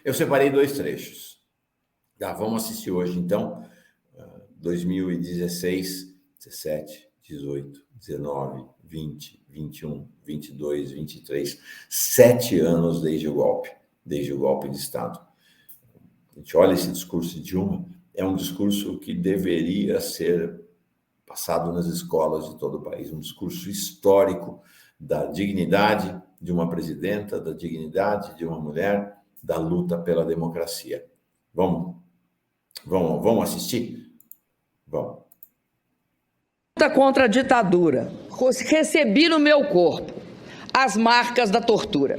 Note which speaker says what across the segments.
Speaker 1: Eu separei dois trechos. Vamos assistir hoje, então, 2016, 17, 18, 19, 20, 21, 22, 23, 7 anos desde o golpe de Estado. A gente olha esse discurso de Dilma, é um discurso que deveria ser passado nas escolas de todo o país, um discurso histórico da dignidade de uma presidenta, da dignidade de uma mulher, da luta pela democracia. Vamos assistir? Vamos.
Speaker 2: Luta contra a ditadura. Recebi no meu corpo as marcas da tortura.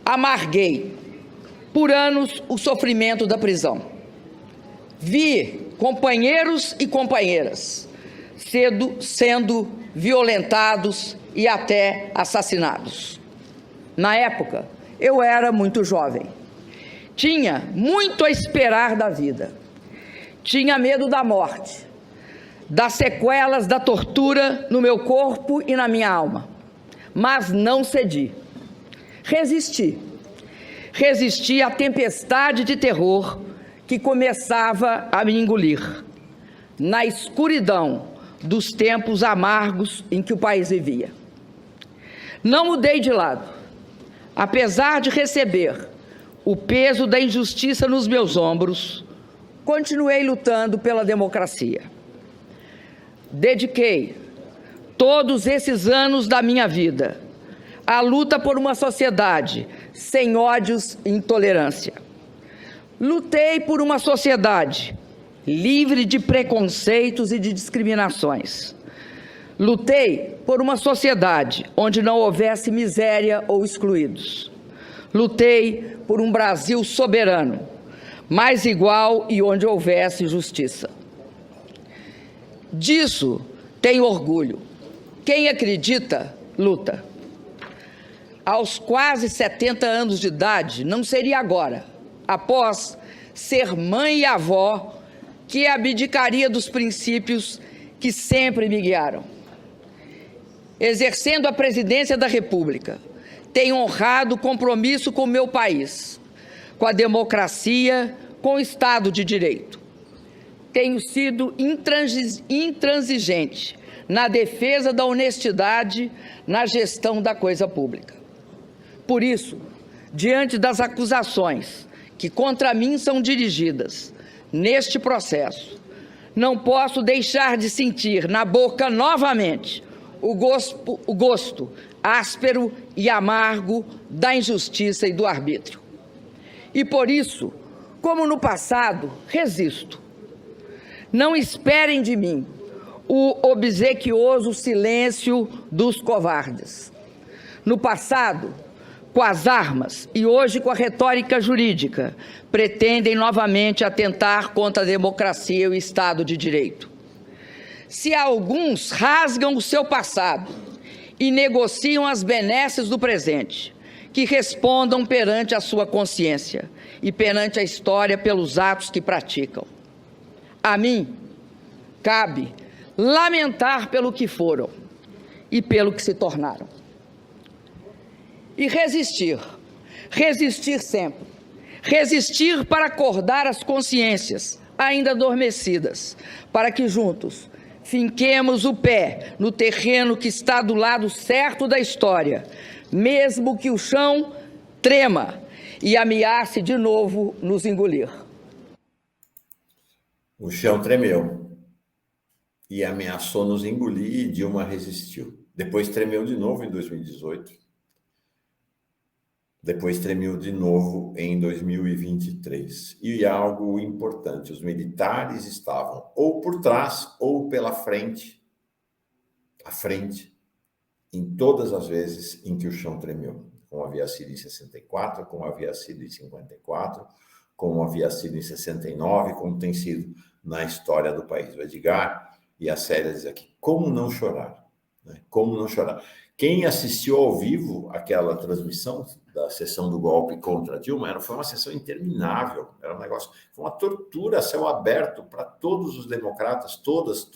Speaker 2: Amarguei por anos o sofrimento da prisão. Vi companheiros e companheiras sendo violentados e até assassinados. Na época, eu era muito jovem. Tinha muito a esperar da vida. Tinha medo da morte, das sequelas da tortura no meu corpo e na minha alma. Mas não cedi. Resisti. Resisti à tempestade de terror que começava a me engolir, na escuridão dos tempos amargos em que o país vivia. Não mudei de lado. Apesar de receber o peso da injustiça nos meus ombros, continuei lutando pela democracia. Dediquei todos esses anos da minha vida à luta por uma sociedade sem ódios e intolerância. Lutei por uma sociedade livre de preconceitos e de discriminações. Lutei por uma sociedade onde não houvesse miséria ou excluídos. Lutei por um Brasil soberano, mais igual e onde houvesse justiça. Disso tenho orgulho. Quem acredita, luta. Aos quase 70 anos de idade, não seria agora, após ser mãe e avó, que abdicaria dos princípios que sempre me guiaram. Exercendo a presidência da República, tenho honrado o compromisso com o meu país, com a democracia, com o Estado de Direito. Tenho sido intransigente na defesa da honestidade na gestão da coisa pública. Por isso, diante das acusações que contra mim são dirigidas neste processo, não posso deixar de sentir na boca novamente o gosto áspero e amargo da injustiça e do arbítrio. E por isso, como no passado, resisto. Não esperem de mim o obsequioso silêncio dos covardes. No passado, com as armas e hoje com a retórica jurídica, pretendem novamente atentar contra a democracia e o Estado de Direito. Se alguns rasgam o seu passado e negociam as benesses do presente, que respondam perante a sua consciência e perante a história pelos atos que praticam. A mim, cabe lamentar pelo que foram e pelo que se tornaram. E resistir sempre. Resistir para acordar as consciências ainda adormecidas, para que juntos finquemos o pé no terreno que está do lado certo da história, mesmo que o chão trema e ameace de novo nos engolir.
Speaker 1: O chão tremeu e ameaçou nos engolir e Dilma resistiu. Depois tremeu de novo em 2018. Depois tremeu de novo em 2023. E algo importante, os militares estavam ou por trás ou pela frente, à frente, em todas as vezes em que o chão tremeu. Como havia sido em 64, como havia sido em 54, como havia sido em 69, como tem sido na história do país. O Edgar e a Célia dizem aqui, como não chorar? Né? Como não chorar? Quem assistiu ao vivo aquela transmissão da sessão do golpe contra Dilma, foi uma sessão interminável, era um negócio, foi uma tortura a céu aberto para todos os democratas, todas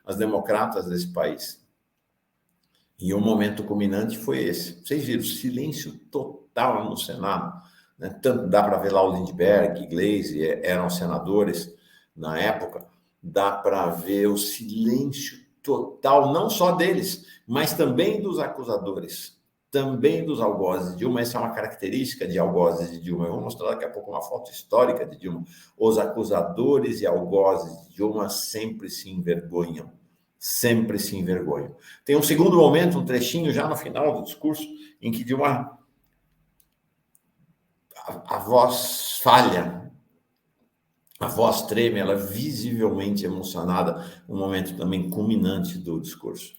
Speaker 1: as democratas desse país. E o momento culminante foi esse. Vocês viram, silêncio total no Senado. né? Tanto dá para ver lá o Lindbergh, Gleisi, eram senadores na época, dá para ver o silêncio total, não só deles, mas também dos acusadores, também dos algozes de Dilma. Essa é uma característica de algozes de Dilma. Eu vou mostrar daqui a pouco uma foto histórica de Dilma. Os acusadores e algozes de Dilma sempre se envergonham. Sempre se envergonham. Tem um segundo momento, um trechinho já no final do discurso, em que Dilma a voz falha, a voz treme, ela é visivelmente emocionada, um momento também culminante do discurso.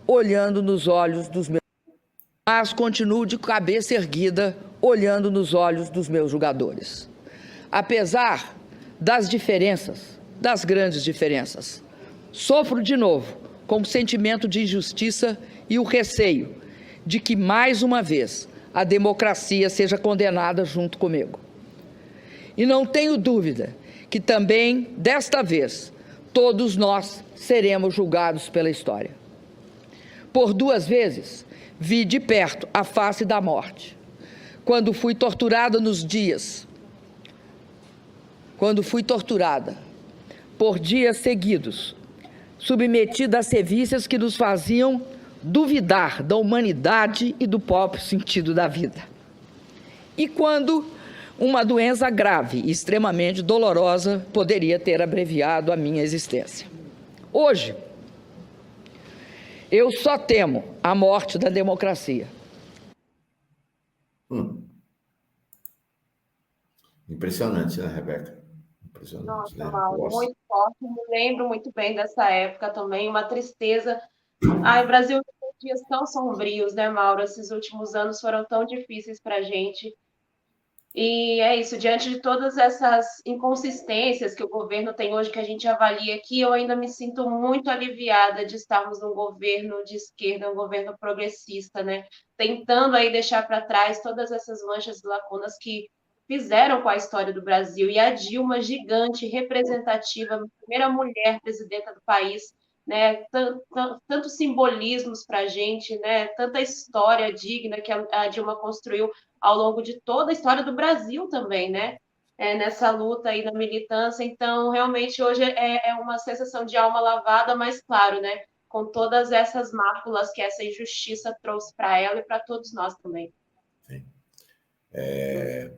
Speaker 2: Olhando nos olhos dos meus, mas continuo de cabeça erguida, olhando nos olhos dos meus julgadores. Apesar das diferenças, das grandes diferenças, sofro de novo com o sentimento de injustiça e o receio de que, mais uma vez, a democracia seja condenada junto comigo. E não tenho dúvida que também, desta vez, todos nós seremos julgados pela história. Por 2 vezes, vi de perto a face da morte. Quando fui torturada por dias seguidos, submetida a sevícias que nos faziam duvidar da humanidade e do próprio sentido da vida. E quando uma doença grave e extremamente dolorosa poderia ter abreviado a minha existência. Hoje, eu só temo a morte da democracia.
Speaker 1: Impressionante, né, Rebeca?
Speaker 3: Impressionante, né? Mauro, muito forte. Me lembro muito bem dessa época também, uma tristeza. Ai, o Brasil tem dias tão sombrios, né, Mauro? Esses últimos anos foram tão difíceis para a gente. E é isso, diante de todas essas inconsistências que o governo tem hoje, que a gente avalia aqui, eu ainda me sinto muito aliviada de estarmos num governo de esquerda, um governo progressista, né? Tentando aí deixar para trás todas essas manchas e lacunas que fizeram com a história do Brasil. E a Dilma, gigante, representativa, primeira mulher presidenta do país, né? Tantos simbolismos para a gente, né? Tanta história digna que a Dilma construiu ao longo de toda a história do Brasil também, né? Nessa luta aí na militância. Então, realmente, hoje é uma sensação de alma lavada, mas, claro, né? Com todas essas máculas que essa injustiça trouxe para ela e para todos nós também.
Speaker 1: Sim.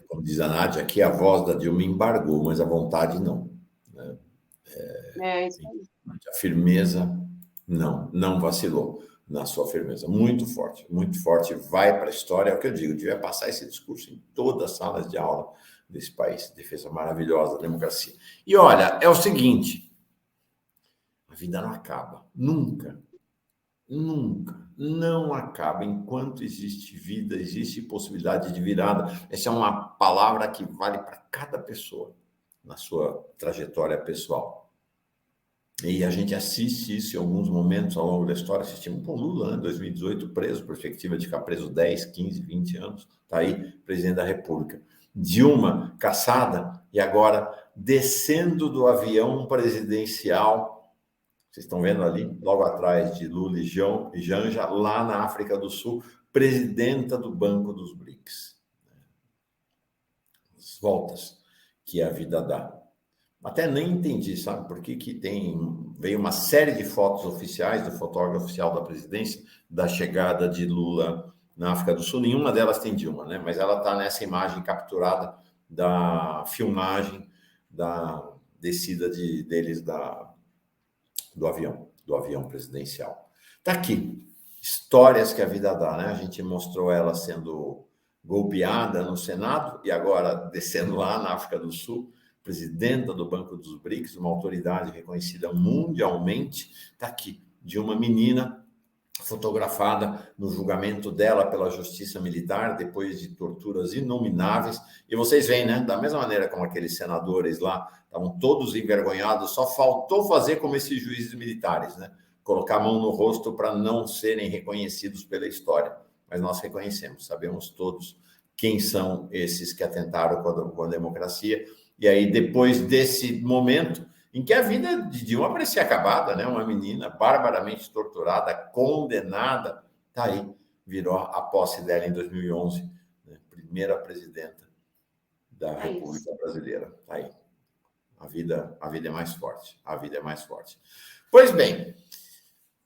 Speaker 1: Como diz a Nádia, aqui a voz da Dilma embargou, mas a vontade não. Né?
Speaker 3: Isso aí.
Speaker 1: A firmeza, não vacilou na sua firmeza. Muito forte, vai para a história. É o que eu digo, devia passar esse discurso em todas as salas de aula desse país. Defesa maravilhosa da democracia. E olha, é o seguinte, a vida não acaba, nunca, não acaba. Enquanto existe vida, existe possibilidade de virada. Essa é uma palavra que vale para cada pessoa na sua trajetória pessoal. E a gente assiste isso em alguns momentos ao longo da história. Assistimos com Lula, né, em 2018, preso, perspectiva de ficar preso 10, 15, 20 anos. Está aí, presidente da República. Dilma, caçada, e agora descendo do avião presidencial. Vocês estão vendo ali, logo atrás de Lula e Janja, lá na África do Sul, presidenta do Banco dos BRICS. As voltas que a vida dá. Até nem entendi, sabe, por que veio uma série de fotos oficiais do fotógrafo oficial da presidência da chegada de Lula na África do Sul. Nenhuma delas tem Dilma, né? Mas ela está nessa imagem capturada da filmagem da descida deles do avião presidencial. Está aqui, histórias que a vida dá, né? A gente mostrou ela sendo golpeada no Senado e agora descendo lá na África do Sul, presidenta do Banco dos BRICS, uma autoridade reconhecida mundialmente. Está aqui, de uma menina fotografada no julgamento dela pela justiça militar, depois de torturas inomináveis. E vocês veem, né? Da mesma maneira como aqueles senadores lá estavam todos envergonhados, só faltou fazer como esses juízes militares, né? Colocar a mão no rosto para não serem reconhecidos pela história. Mas nós reconhecemos, sabemos todos quem são esses que atentaram com a democracia. E aí, depois desse momento em que a vida de Dilma parecia acabada, né? Uma menina barbaramente torturada, condenada, tá aí, virou a posse dela em 2011, primeira presidenta da República Brasileira. Tá aí. A vida é mais forte. A vida é mais forte. Pois bem,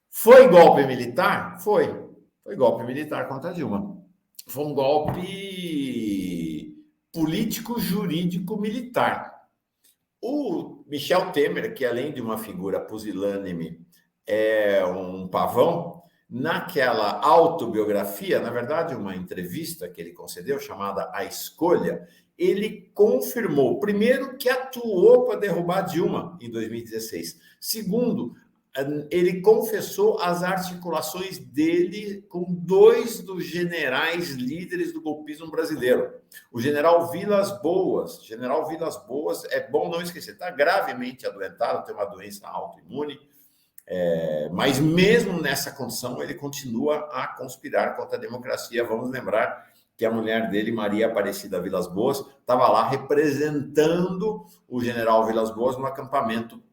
Speaker 1: foi golpe militar? Foi. Foi golpe militar contra Dilma. Foi um golpe político, jurídico, militar. O Michel Temer, que além de uma figura pusilânime, é um pavão, naquela autobiografia, na verdade, uma entrevista que ele concedeu, chamada A Escolha, ele confirmou, primeiro, que atuou para derrubar Dilma em 2016. Segundo, ele confessou as articulações dele com 2 dos generais líderes do golpismo brasileiro. O general Vilas Boas. General Vilas Boas, é bom não esquecer, está gravemente adoentado, tem uma doença autoimune, mas mesmo nessa condição, ele continua a conspirar contra a democracia. Vamos lembrar que a mulher dele, Maria Aparecida Vilas Boas, estava lá representando o general Vilas Boas no acampamento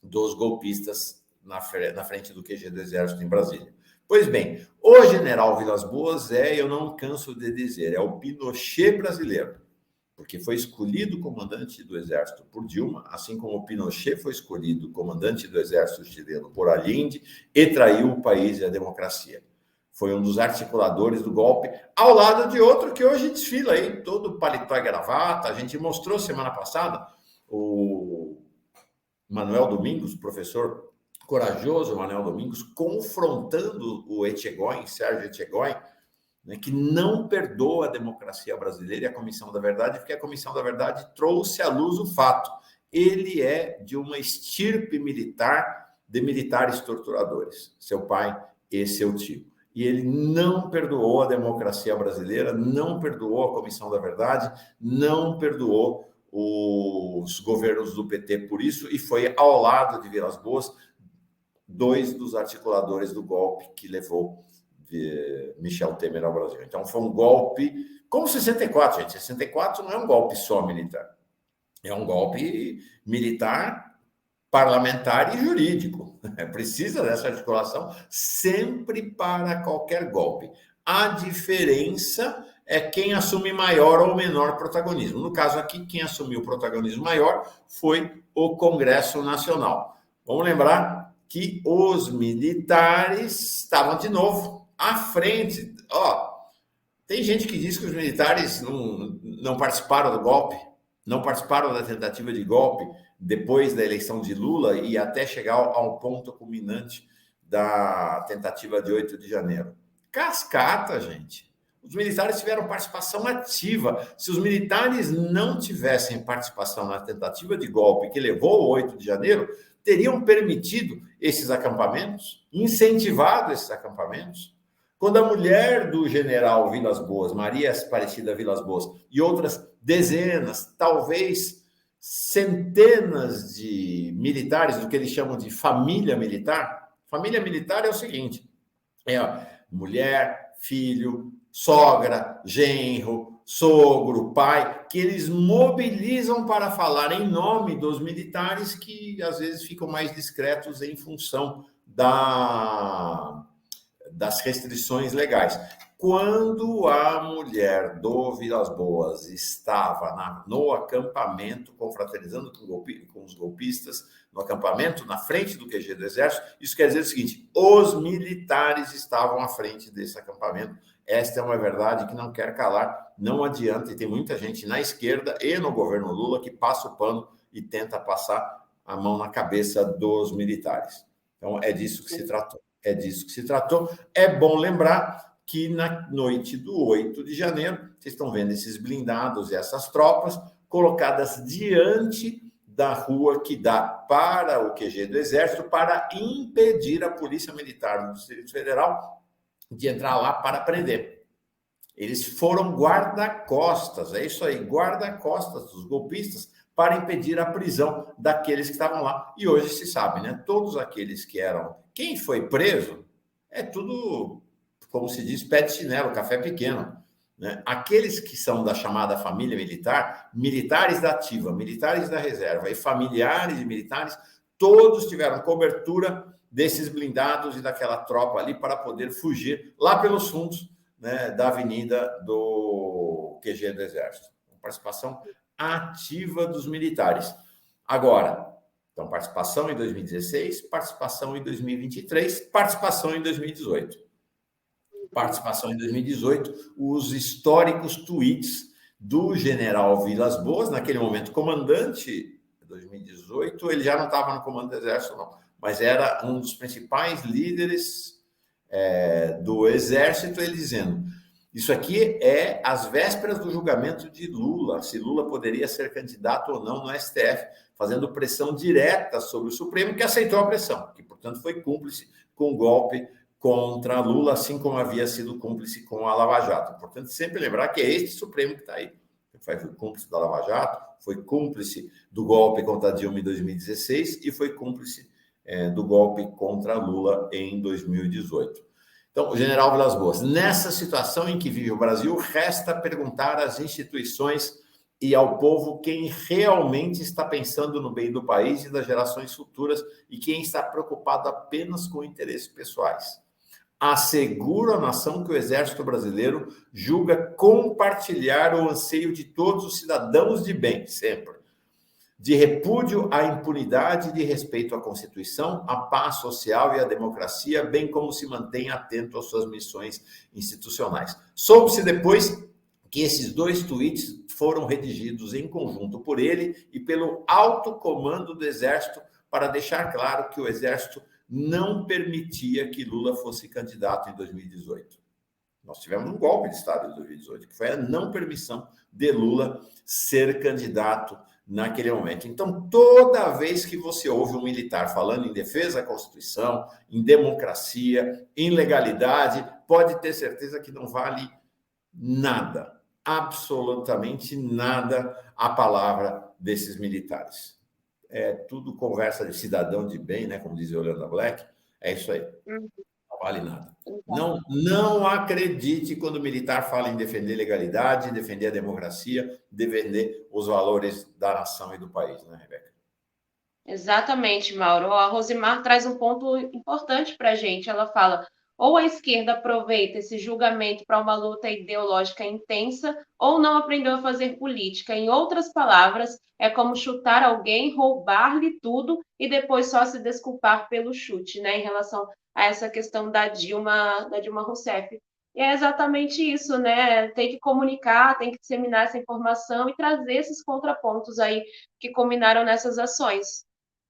Speaker 1: dos golpistas na frente do QG do Exército em Brasília. Pois bem, o general Vilas Boas eu não canso de dizer, é o Pinochet brasileiro, porque foi escolhido comandante do Exército por Dilma, assim como o Pinochet foi escolhido comandante do Exército chileno por Allende e traiu o país e a democracia. Foi um dos articuladores do golpe, ao lado de outro que hoje desfila aí, todo paletó e gravata. A gente mostrou semana passada o Manuel Domingos, professor corajoso Manuel Domingos, confrontando o Etchegóin, Sérgio Etchegóin, né, que não perdoa a democracia brasileira e a Comissão da Verdade, porque a Comissão da Verdade trouxe à luz o fato. Ele é de uma estirpe militar, de militares torturadores, seu pai e seu tio. E ele não perdoou a democracia brasileira, não perdoou a Comissão da Verdade, não perdoou os governos do PT por isso, e foi ao lado de Vilas Boas, 2 dos articuladores do golpe que levou Michel Temer ao Brasil. Então, foi um golpe, como 64, gente. 64 não é um golpe só militar. É um golpe militar, parlamentar e jurídico. Precisa dessa articulação sempre para qualquer golpe. A diferença é quem assume maior ou menor protagonismo. No caso aqui, quem assumiu o protagonismo maior foi o Congresso Nacional. Vamos lembrar que os militares estavam de novo à frente. Tem gente que diz que os militares não participaram do golpe, não participaram da tentativa de golpe depois da eleição de Lula e até chegar ao ponto culminante da tentativa de 8 de janeiro. Cascata, gente. Os militares tiveram participação ativa. Se os militares não tivessem participação na tentativa de golpe que levou ao 8 de janeiro, teriam permitido esses acampamentos, incentivado esses acampamentos. Quando a mulher do general Vilas Boas, Maria Aparecida Vilas Boas, e outras dezenas, talvez centenas de militares, do que eles chamam de família militar é o seguinte, mulher, filho, sogra, genro, sogro, pai, que eles mobilizam para falar em nome dos militares que às vezes ficam mais discretos em função das restrições legais. Quando a mulher do Vilas Boas estava no acampamento, confraternizando com os golpistas, no acampamento, na frente do QG do Exército, isso quer dizer o seguinte, os militares estavam à frente desse acampamento. Esta é uma verdade que não quer calar, não adianta, e tem muita gente na esquerda e no governo Lula que passa o pano e tenta passar a mão na cabeça dos militares. Então, é disso que se tratou. É bom lembrar que na noite do 8 de janeiro, vocês estão vendo esses blindados e essas tropas colocadas diante da rua que dá para o QG do Exército para impedir a Polícia Militar do Distrito Federal de entrar lá para prender. Eles foram guarda-costas, é isso aí, guarda-costas dos golpistas para impedir a prisão daqueles que estavam lá. E hoje se sabe, né? Todos aqueles que eram... Quem foi preso é tudo, como se diz, pé de chinelo, café pequeno, né? Aqueles que são da chamada família militar, militares da ativa, militares da reserva e familiares de militares, todos tiveram cobertura desses blindados e daquela tropa ali para poder fugir lá pelos fundos, né, da Avenida do o QG do Exército. Participação ativa dos militares. Agora, então, participação em 2016, participação em 2023, participação em 2018. Participação em 2018, os históricos tweets do general Vilas Boas, naquele momento comandante de 2018, ele já não estava no comando do Exército, não, mas era um dos principais líderes do Exército, ele dizendo: isso aqui é às vésperas do julgamento de Lula, se Lula poderia ser candidato ou não no STF, fazendo pressão direta sobre o Supremo, que aceitou a pressão, que, portanto, foi cúmplice com o golpe contra Lula, assim como havia sido cúmplice com a Lava Jato. Importante sempre lembrar que é este Supremo que está aí. Foi cúmplice da Lava Jato, foi cúmplice do golpe contra Dilma em 2016 e foi cúmplice do golpe contra Lula em 2018. Então, o general Vilas Boas, nessa situação em que vive o Brasil, resta perguntar às instituições e ao povo quem realmente está pensando no bem do país e das gerações futuras e quem está preocupado apenas com interesses pessoais. Asseguro à nação que o Exército Brasileiro julga compartilhar o anseio de todos os cidadãos de bem, sempre, de repúdio à impunidade e de respeito à Constituição, à paz social e à democracia, bem como se mantém atento às suas missões institucionais. Soube-se depois que esses dois tweets foram redigidos em conjunto por ele e pelo alto comando do Exército para deixar claro que o Exército não permitia que Lula fosse candidato em 2018. Nós tivemos um golpe de Estado em 2018, que foi a não permissão de Lula ser candidato naquele momento. Então, toda vez que você ouve um militar falando em defesa da Constituição, em democracia, em legalidade, pode ter certeza que não vale nada, absolutamente nada, a palavra desses militares. É tudo conversa de cidadão de bem, né? Como diz Yolanda Black, é isso aí. Não vale nada. Não acredite quando o militar fala em defender legalidade, defender a democracia, defender os valores da nação e do país, né, Rebeca?
Speaker 3: Exatamente, Mauro. A Rosimar traz um ponto importante para a gente. Ela fala: ou a esquerda aproveita esse julgamento para uma luta ideológica intensa, ou não aprendeu a fazer política. Em outras palavras, é como chutar alguém, roubar-lhe tudo e depois só se desculpar pelo chute, né? Em relação a essa questão da Dilma Rousseff. E é exatamente isso, né? Tem que comunicar, tem que disseminar essa informação e trazer esses contrapontos aí que combinaram nessas ações.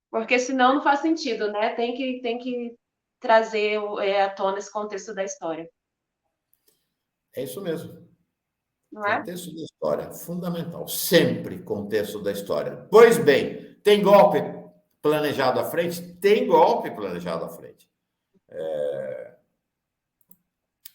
Speaker 3: Porque senão não faz sentido, né? Tem que trazer à tona esse contexto da história.
Speaker 1: É isso mesmo.
Speaker 3: Não é?
Speaker 1: Contexto da história, fundamental. Sempre contexto da história. Pois bem, tem golpe planejado à frente? Tem golpe planejado à frente.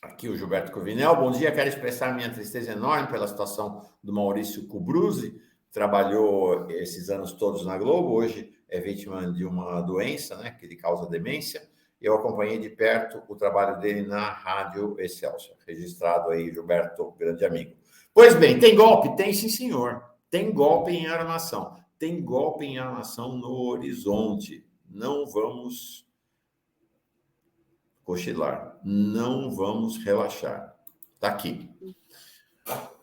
Speaker 1: Aqui o Gilberto Covinel. Bom dia, quero expressar minha tristeza enorme pela situação do Maurício Cubruzzi. Trabalhou esses anos todos na Globo, hoje é vítima de uma doença, né, que lhe causa demência. Eu acompanhei de perto o trabalho dele na Rádio Excelsior. Registrado aí, Gilberto, grande amigo. Pois bem, tem golpe? Tem, sim, senhor. Tem golpe em armação. Tem golpe em armação no horizonte. Não vamos cochilar. Não vamos relaxar. Está aqui.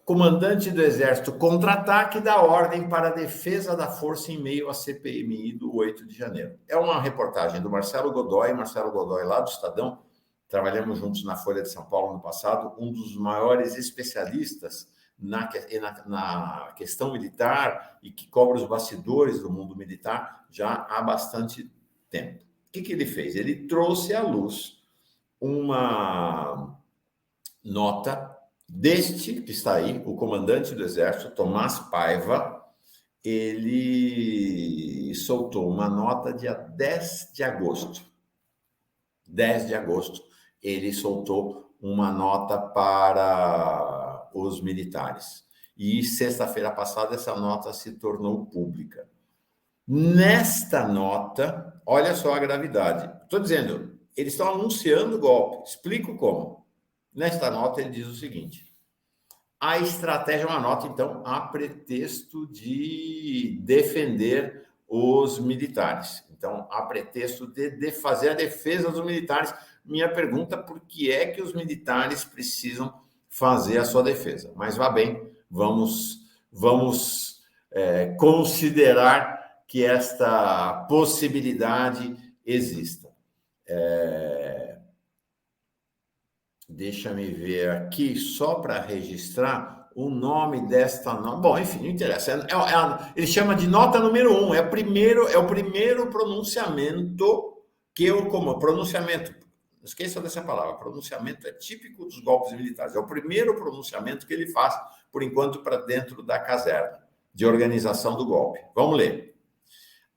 Speaker 1: Comandante do Exército contra-ataque dá ordem para a defesa da força em meio à CPMI do 8 de janeiro. É uma reportagem do Marcelo Godoy lá do Estadão. Trabalhamos juntos na Folha de São Paulo no passado, um dos maiores especialistas na questão militar e que cobre os bastidores do mundo militar já há bastante tempo. O que ele fez? Ele trouxe à luz uma nota deste que está aí, o comandante do Exército, Tomás Paiva. Ele soltou uma nota dia 10 de agosto. 10 de agosto, ele soltou uma nota para os militares. E sexta-feira passada, essa nota se tornou pública. Nesta nota, olha só a gravidade. Estou dizendo, eles estão anunciando o golpe. Explico como. Nesta nota, ele diz o seguinte: a estratégia é uma nota, então, a pretexto de defender os militares. Então, a pretexto de fazer a defesa dos militares. Minha pergunta: por que é que os militares precisam fazer a sua defesa? Mas vá bem, vamos considerar que esta possibilidade exista. Deixa-me ver aqui, só para registrar o nome desta nota. Bom, enfim, não interessa. Ele chama de nota número 1. É o primeiro pronunciamento que pronunciamento, não esqueçam dessa palavra, pronunciamento é típico dos golpes militares. É o primeiro pronunciamento que ele faz, por enquanto, para dentro da caserna de organização do golpe. Vamos ler.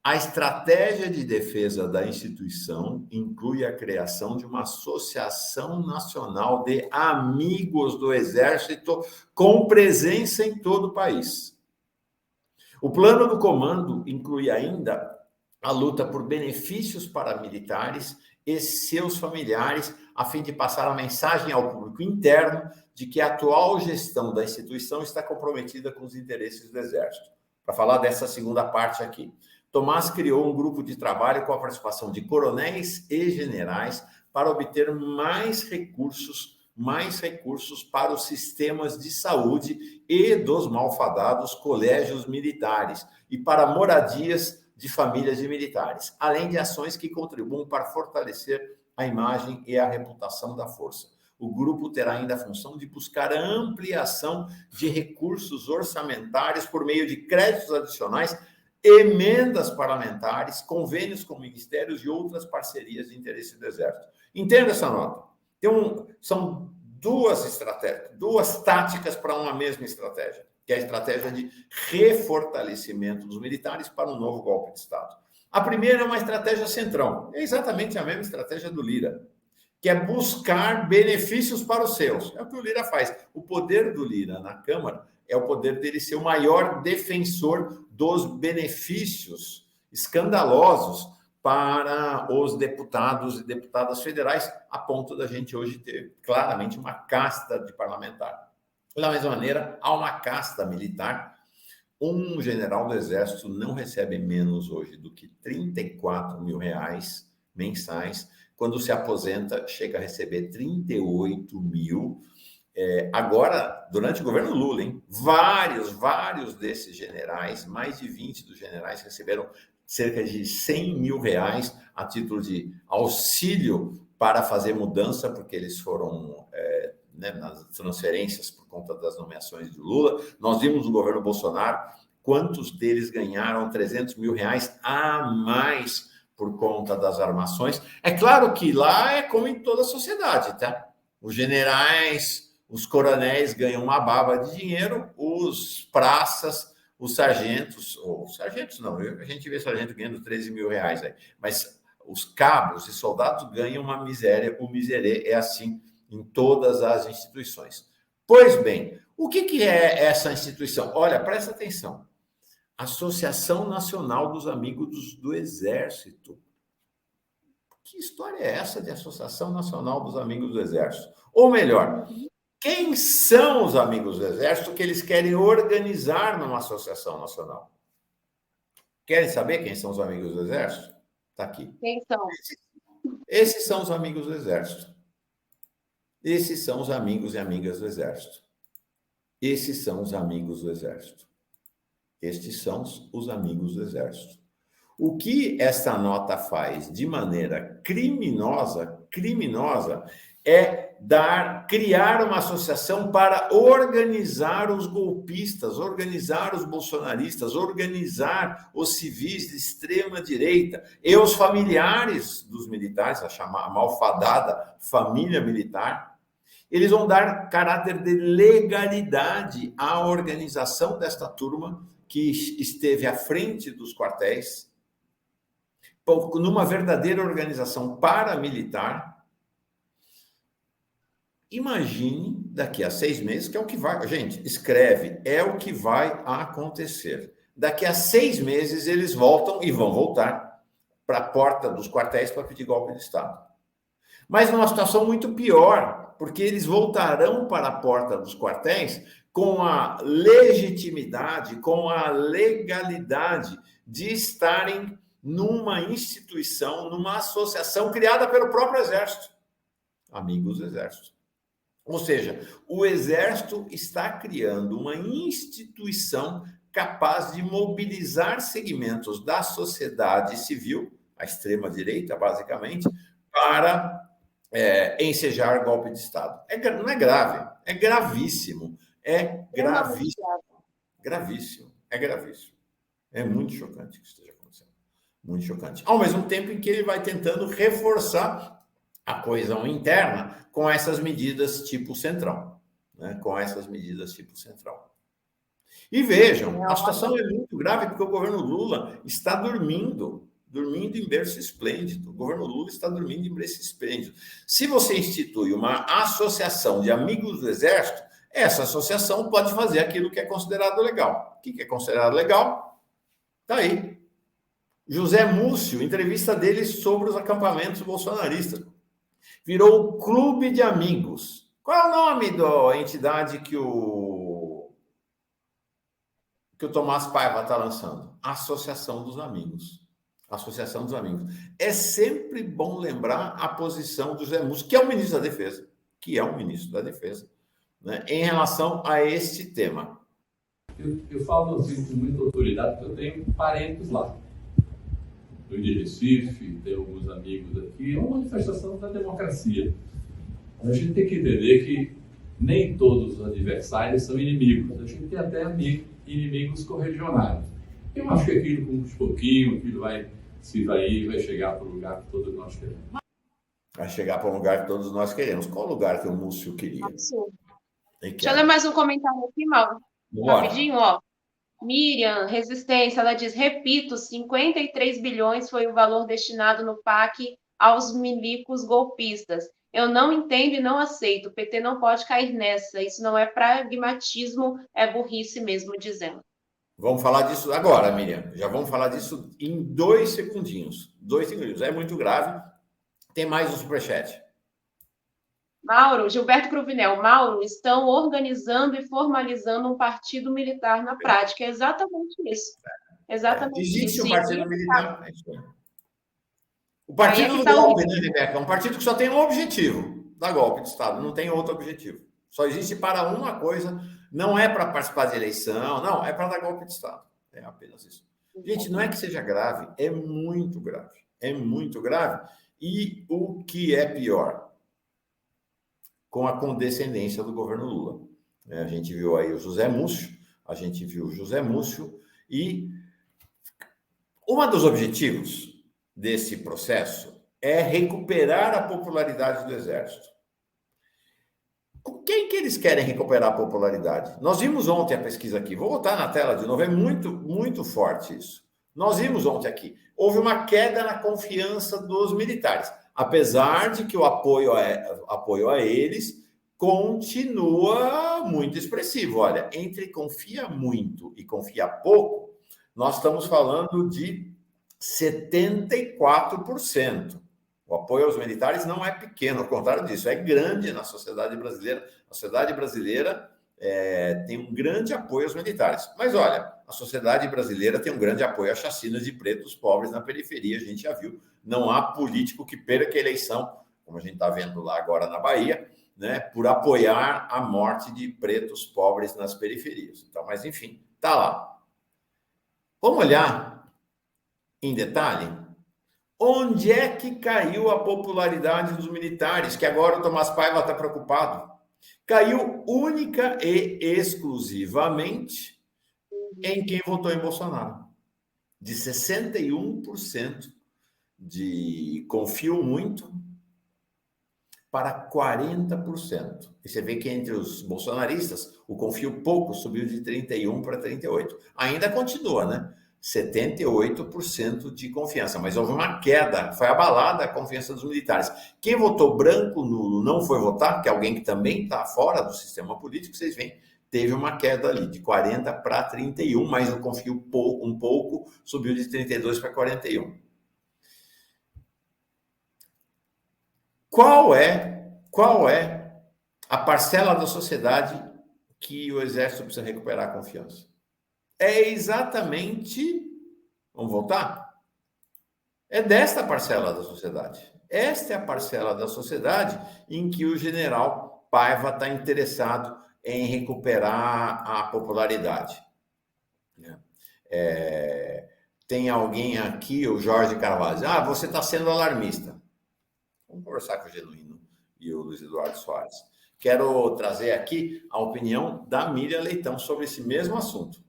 Speaker 1: A estratégia de defesa da instituição inclui a criação de uma associação nacional de amigos do Exército com presença em todo o país. O plano do comando inclui ainda a luta por benefícios para militares e seus familiares, a fim de passar a mensagem ao público interno de que a atual gestão da instituição está comprometida com os interesses do Exército. Para falar dessa segunda parte aqui. Tomás criou um grupo de trabalho com a participação de coronéis e generais para obter mais recursos para os sistemas de saúde e dos malfadados colégios militares e para moradias de famílias de militares, além de ações que contribuam para fortalecer a imagem e a reputação da força. O grupo terá ainda a função de buscar a ampliação de recursos orçamentários por meio de créditos adicionais, emendas parlamentares, convênios com ministérios e outras parcerias de interesse do Exército. Entenda essa nota. São duas táticas para uma mesma estratégia, que é a estratégia de refortalecimento dos militares para um novo golpe de Estado. A primeira é uma estratégia centrão, é exatamente a mesma estratégia do Lira, que é buscar benefícios para os seus. É o que o Lira faz. O poder do Lira na Câmara é o poder dele ser o maior defensor dos benefícios escandalosos para os deputados e deputadas federais, a ponto da gente hoje ter claramente uma casta de parlamentar. Da mesma maneira, há uma casta militar. Um general do Exército não recebe menos hoje do que R$34 mil mensais. Quando se aposenta, chega a receber 38 mil. Agora, durante o governo Lula, vários desses generais, mais de 20 dos generais, receberam cerca de R$100 mil a título de auxílio para fazer mudança, porque eles foram nas transferências por conta das nomeações de Lula. Nós vimos no governo Bolsonaro quantos deles ganharam R$300 mil a mais por conta das armações. É claro que lá é como em toda a sociedade, tá? Os generais, os coronéis ganham uma baba de dinheiro, os praças, os sargentos, não, a gente vê sargento ganhando R$13 mil aí, mas os cabos e soldados ganham uma miséria, o miserê é assim em todas as instituições. Pois bem, o que é essa instituição? Olha, presta atenção. Associação Nacional dos Amigos do Exército. Que história é essa de Associação Nacional dos Amigos do Exército? Ou melhor, quem são os amigos do Exército que eles querem organizar numa associação nacional? Querem saber quem são os amigos do Exército? Está aqui.
Speaker 3: Quem são?
Speaker 1: Esses são os amigos do Exército. Esses são os amigos e amigas do Exército. Esses são os amigos do Exército. Estes são os amigos do Exército. O que essa nota faz de maneira criminosa é criar uma associação para organizar os golpistas, organizar os bolsonaristas, organizar os civis de extrema direita e os familiares dos militares, a malfadada família militar. Eles vão dar caráter de legalidade à organização desta turma que esteve à frente dos quartéis, numa verdadeira organização paramilitar. Imagine daqui a 6 meses, que é o que vai... Gente, escreve, é o que vai acontecer. Daqui a 6 meses eles voltam e vão voltar para a porta dos quartéis para pedir golpe de Estado. Mas numa situação muito pior, porque eles voltarão para a porta dos quartéis com a legitimidade, com a legalidade de estarem numa instituição, numa associação criada pelo próprio Exército. Amigos do Exército. Ou seja, o Exército está criando uma instituição capaz de mobilizar segmentos da sociedade civil, a extrema-direita, basicamente, para ensejar golpe de Estado. Não é grave, é gravíssimo. É gravíssimo. Gravíssimo. É gravíssimo. É muito chocante que isso esteja acontecendo. Muito chocante. Ao mesmo tempo em que ele vai tentando reforçar a coesão interna com essas medidas tipo central. Né? Com essas medidas tipo central. E vejam, a situação é muito grave porque o governo Lula está dormindo em berço esplêndido. O governo Lula está dormindo em berço esplêndido. Se você institui uma associação de amigos do Exército, essa associação pode fazer aquilo que é considerado legal. O que é considerado legal? Está aí. José Múcio, entrevista dele sobre os acampamentos bolsonaristas. Virou o Clube de Amigos. Qual é o nome da entidade que o Tomás Paiva está lançando? Associação dos Amigos. Associação dos Amigos. É sempre bom lembrar a posição do José Múcio, que é o ministro da Defesa, né, em relação a este tema.
Speaker 4: Eu falo assim com muita autoridade, porque eu tenho parentes lá. Eu de Recife, tenho alguns amigos aqui. É uma manifestação da democracia. A gente tem que entender que nem todos os adversários são inimigos. A gente tem até inimigos corregionários. Eu acho que aquilo, com uns pouquinho, aquilo vai chegar para o lugar que todos nós queremos.
Speaker 1: Vai chegar para um lugar que todos nós queremos. Qual lugar que o Múcio queria?
Speaker 3: Absurdo. Deixa eu ler mais um comentário aqui, Mauro. Rapidinho, ó. Miriam, Resistência, ela diz, repito, 53 bilhões foi o valor destinado no PAC aos milicos golpistas. Eu não entendo e não aceito. O PT não pode cair nessa. Isso não é pragmatismo, é burrice mesmo, dizendo.
Speaker 1: Vamos falar disso agora, Miriam. Já vamos falar disso em 2 segundinhos. 2 segundinhos. É muito grave. Tem mais um superchat.
Speaker 3: Mauro, Gilberto Cruvinel. Mauro, estão organizando e formalizando um partido militar na prática. É exatamente isso. Exatamente isso.
Speaker 1: Existe um partido militar. O partido do golpe, né, Rebeca? É um partido que só tem um objetivo, dar golpe de Estado. Não tem outro objetivo. Só existe para uma coisa. Não é para participar de eleição, não, é para dar golpe de Estado. É apenas isso. Gente, não é que seja grave, é muito grave. É muito grave. E o que é pior? Com a condescendência do governo Lula. A gente viu aí o José Múcio, e um dos objetivos desse processo é recuperar a popularidade do Exército. Com quem que eles querem recuperar a popularidade? Nós vimos ontem a pesquisa aqui, vou botar na tela de novo, é muito, muito forte isso. Nós vimos ontem aqui, houve uma queda na confiança dos militares, apesar de que o apoio a eles continua muito expressivo. Olha, entre confia muito e confia pouco, nós estamos falando de 74%. O apoio aos militares não é pequeno, ao contrário disso, é grande na sociedade brasileira. A sociedade brasileira tem um grande apoio aos militares. Mas, olha, a sociedade brasileira tem um grande apoio às chacinas de pretos pobres na periferia, a gente já viu. Não há político que perca a eleição, como a gente está vendo lá agora na Bahia, né, por apoiar a morte de pretos pobres nas periferias. Então, mas, enfim, está lá. Vamos olhar em detalhe? Onde é que caiu a popularidade dos militares? Que agora o Tomás Paiva está preocupado. Caiu única e exclusivamente em quem votou em Bolsonaro. De 61% de confio muito para 40%. E você vê que entre os bolsonaristas, o confio pouco subiu de 31% para 38%. Ainda continua, né? 78% de confiança, mas houve uma queda, foi abalada a confiança dos militares. Quem votou branco, nulo, não foi votar, que é alguém que também está fora do sistema político, vocês veem, teve uma queda ali, de 40 para 31, mas o confio um pouco subiu de 32 para 41. Qual é a parcela da sociedade que o Exército precisa recuperar a confiança? É exatamente, vamos voltar? É desta parcela da sociedade. Esta é a parcela da sociedade em que o general Paiva está interessado em recuperar a popularidade. Tem alguém aqui, o Jorge Carvalho, você está sendo alarmista. Vamos conversar com o Genuíno e o Luiz Eduardo Soares. Quero trazer aqui a opinião da Miriam Leitão sobre esse mesmo assunto.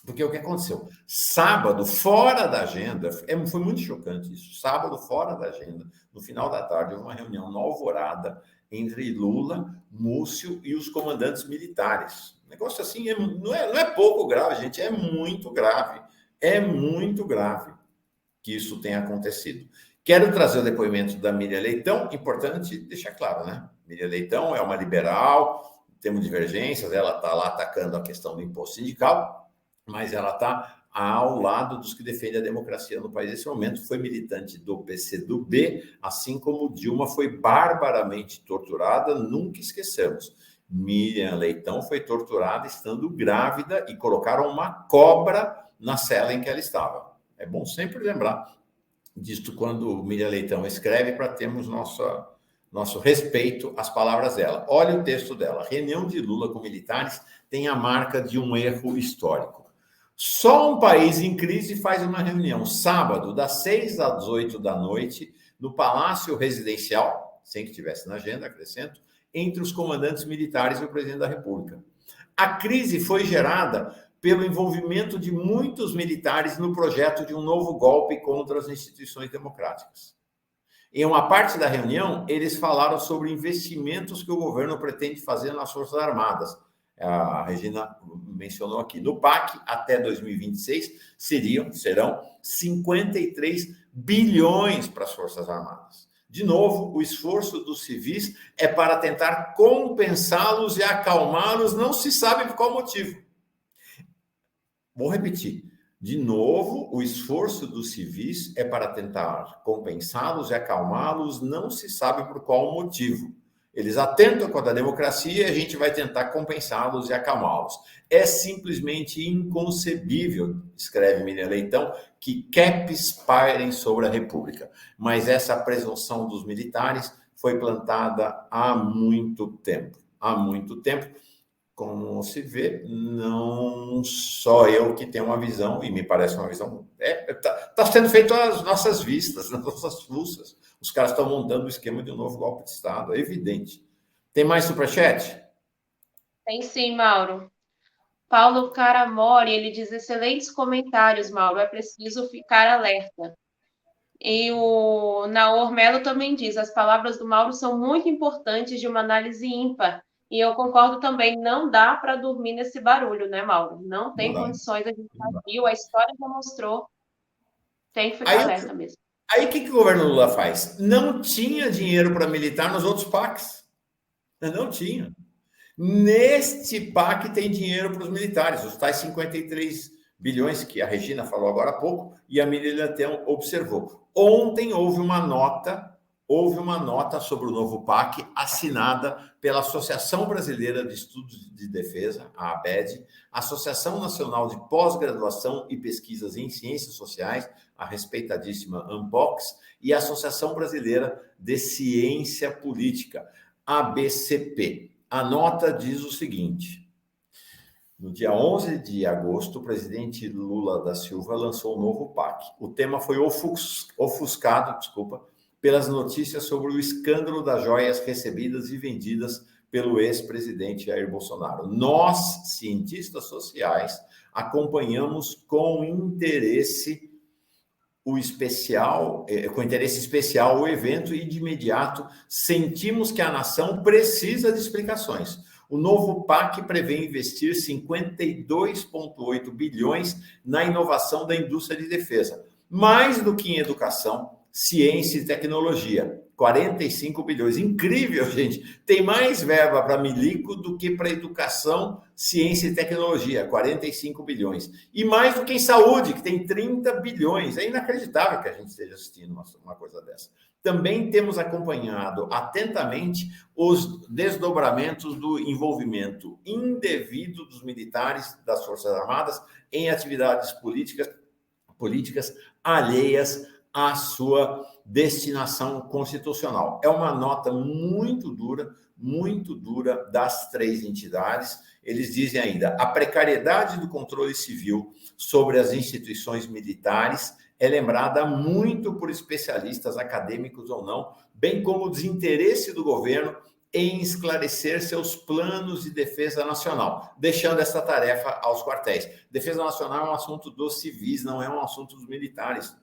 Speaker 1: Porque o que aconteceu? Sábado, fora da agenda, foi muito chocante isso. Sábado, fora da agenda, no final da tarde, houve uma reunião na Alvorada entre Lula, Múcio e os comandantes militares. Um negócio assim não é pouco grave, gente, é muito grave. É muito grave que isso tenha acontecido. Quero trazer o depoimento da Miriam Leitão, importante deixar claro, né? Miriam Leitão é uma liberal, temos divergências, ela está lá atacando a questão do imposto sindical, mas ela está ao lado dos que defendem a democracia no país nesse momento. Foi militante do PCdoB, assim como Dilma foi barbaramente torturada, nunca esqueçamos. Miriam Leitão foi torturada estando grávida e colocaram uma cobra na cela em que ela estava. É bom sempre lembrar disto quando Miriam Leitão escreve, para termos nosso respeito às palavras dela. Olha o texto dela. Reunião de Lula com militares tem a marca de um erro histórico. Só um país em crise faz uma reunião sábado, das 6 às 8 da noite, no Palácio Residencial, sem que tivesse na agenda, acrescento, entre os comandantes militares e o presidente da República. A crise foi gerada pelo envolvimento de muitos militares no projeto de um novo golpe contra as instituições democráticas. Em uma parte da reunião, eles falaram sobre investimentos que o governo pretende fazer nas Forças Armadas. A Regina mencionou aqui. No PAC, até 2026, serão 53 bilhões para as Forças Armadas. De novo, o esforço dos civis é para tentar compensá-los e acalmá-los, não se sabe por qual motivo. Vou repetir. De novo, o esforço dos civis é para tentar compensá-los e acalmá-los, não se sabe por qual motivo. Eles atentam contra a democracia e a gente vai tentar compensá-los e acalmá-los. É simplesmente inconcebível, escreve Miriam Leitão, que caps pairem sobre a República. Mas essa presunção dos militares foi plantada há muito tempo. Há muito tempo. Como se vê, não só eu que tenho uma visão, e me parece uma visão... Está sendo feito às nossas vistas, nas nossas fuças. Os caras estão montando o esquema de um novo golpe de Estado, é evidente. Tem mais superchat?
Speaker 3: Tem sim, Mauro. Paulo Caramori, ele diz: excelentes comentários, Mauro, é preciso ficar alerta. E o Naor Melo também diz: as palavras do Mauro são muito importantes, de uma análise ímpar. E eu concordo também, não dá para dormir nesse barulho, né, Mauro? Não tem condições, a gente já viu, a história já mostrou. Tem que ficar alerta mesmo.
Speaker 1: Aí o que o governo Lula faz? Não tinha dinheiro para militar nos outros PACs. Não tinha. Neste PAC tem dinheiro para os militares, os tais 53 bilhões que a Regina falou agora há pouco e a Miriam Leitão observou. Ontem houve uma nota sobre o novo PAC assinada pela Associação Brasileira de Estudos de Defesa, a ABED, Associação Nacional de Pós-Graduação e Pesquisas em Ciências Sociais, a respeitadíssima ANPOX, e a Associação Brasileira de Ciência Política, ABCP. A nota diz o seguinte: no dia 11 de agosto, o presidente Lula da Silva lançou o novo PAC. O tema foi ofuscado, pelas notícias sobre o escândalo das joias recebidas e vendidas pelo ex-presidente Jair Bolsonaro. Nós, cientistas sociais, acompanhamos com interesse especial o evento e, de imediato, sentimos que a nação precisa de explicações. O novo PAC prevê investir 52,8 bilhões na inovação da indústria de defesa, mais do que em educação, ciência e tecnologia. 45 bilhões. Incrível, gente. Tem mais verba para milico do que para educação, ciência e tecnologia. 45 bilhões. E mais do que em saúde, que tem 30 bilhões. É inacreditável que a gente esteja assistindo uma coisa dessa. Também temos acompanhado atentamente os desdobramentos do envolvimento indevido dos militares das Forças Armadas em atividades políticas alheias à sua destinação constitucional. É uma nota muito dura das três entidades. Eles dizem ainda: a precariedade do controle civil sobre as instituições militares é lembrada muito por especialistas acadêmicos ou não, bem como o desinteresse do governo em esclarecer seus planos de defesa nacional, deixando essa tarefa aos quartéis. Defesa nacional é um assunto dos civis, não é um assunto dos militares.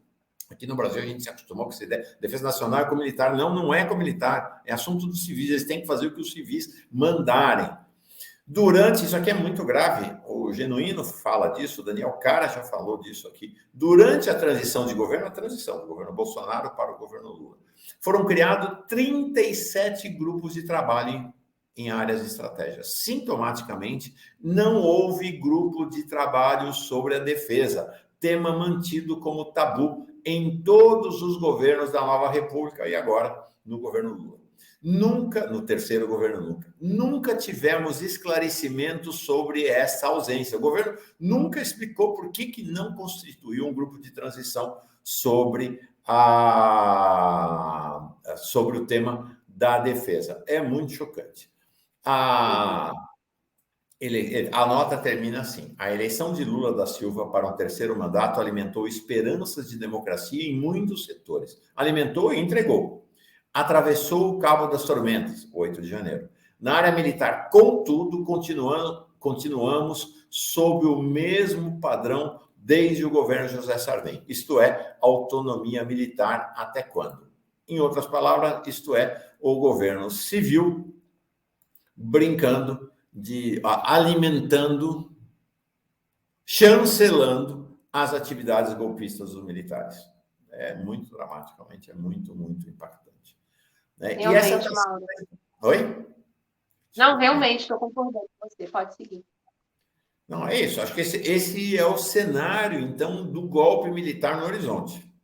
Speaker 1: Aqui no Brasil a gente se acostumou com essa ideia. Defesa nacional é com militar. Não, não é com militar. É assunto dos civis. Eles têm que fazer o que os civis mandarem. Durante, isso aqui é muito grave, o Genuíno fala disso, o Daniel Cara já falou disso aqui. Durante a transição de governo, a transição do governo Bolsonaro para o governo Lula, foram criados 37 grupos de trabalho em áreas de estratégia. Sintomaticamente, não houve grupo de trabalho sobre a defesa, tema mantido como tabu em todos os governos da nova República e agora no governo Lula. Nunca, no terceiro governo nunca tivemos esclarecimentos sobre essa ausência. O governo nunca explicou por que não constituiu um grupo de transição sobre o tema da defesa. É muito chocante. A nota termina assim: a eleição de Lula da Silva para um terceiro mandato alimentou esperanças de democracia em muitos setores. Alimentou e entregou. Atravessou o Cabo das Tormentas, 8 de janeiro. Na área militar, contudo, continuamos sob o mesmo padrão desde o governo José Sarney, isto é, autonomia militar até quando? Em outras palavras, isto é, o governo civil brincando, alimentando, chancelando as atividades golpistas dos militares. É muito dramaticamente, é muito impactante.
Speaker 3: Realmente, e essa... Mauro.
Speaker 1: Oi?
Speaker 3: Não, realmente, estou concordando com você. Pode seguir.
Speaker 1: Não, é isso. Acho que esse é o cenário, então, do golpe militar no horizonte.